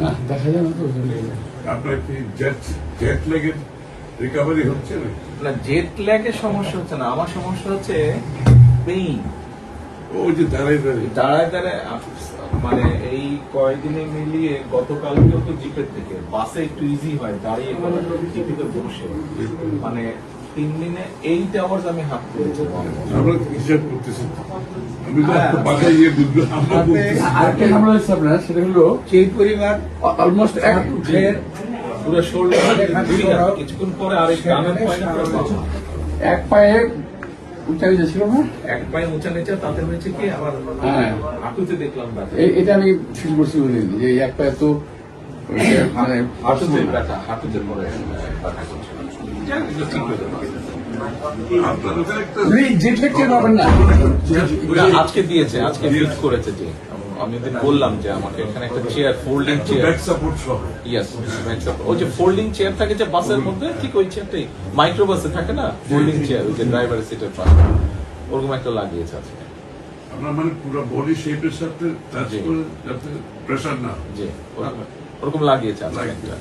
না দেখা যায় না তো। আপনার কি জেট ল্যাগের রিকভারি হচ্ছে না? না, জেট ল্যাগের সমস্যা হচ্ছে না, আমার সমস্যা হচ্ছে পেইন। ওই যে দাঁড়াই দাঁড়ায় দাঁড়ায় মানে এই কয়েকদিনে মিলিয়ে গতকালকেও তো জিপের থেকে বাসে একটু ইজি হয়, দাঁড়িয়ে জিপিতে বসে মানে 3 দিনে 8 আওয়ার্স আমি হাঁট করেছি। আমরা হিসাব করতেছি, আমি তো বাসায় গিয়ে বুঝবো। আরেকটা ঝামেলা হচ্ছে আপনার, সেটা হলো সেই পরিবার অলমোস্ট এক পুরো শোল্ডার কিছুক্ষণ পরে আরেক ডানের পায়টা পুরো বাঁকা। এক পায়ে উঁচা নিচে ছিল না, এক পায়ে উঁচা নিচে, তাতে হয়েছে কি আমার হ্যাঁ হাঁটুতে দেখলাম ব্যথা। এটা আমি ফিল করছি বলে যে এক পায়ে তো মানে হাঁটুতে ব্যথা, হাঁটুতে পরে ব্যথা করছে। যাক, এগুলো ঠিক হয়ে যাবে। আপনার ওখানে একটা জেট ল্যাগ টের পাবেন না। না, আজকে দিয়েছে, আজকে ফিট করেছে যে আমি ওদের বললাম যে আমাকে এখানে একটা chair, folding chair, back support সহ ইয়েস, ওই যে ফোল্ডিং চেয়ার থাকে যে বাসের মধ্যে, ঠিক ওই চেয়ারটাই মাইক্রো বাসে থাকে না, ফোল্ডিং চেয়ার, ওই যে ড্রাইভারের সিটের পাশে, ওরকম একটা লাগিয়েছে আজকে। আপনার মানে পুরো বডি শেপের সাথে টাচ জি। করে যাতে প্রেশার না হয়। জি, ওরকম লাগিয়েছে আজকে একটা।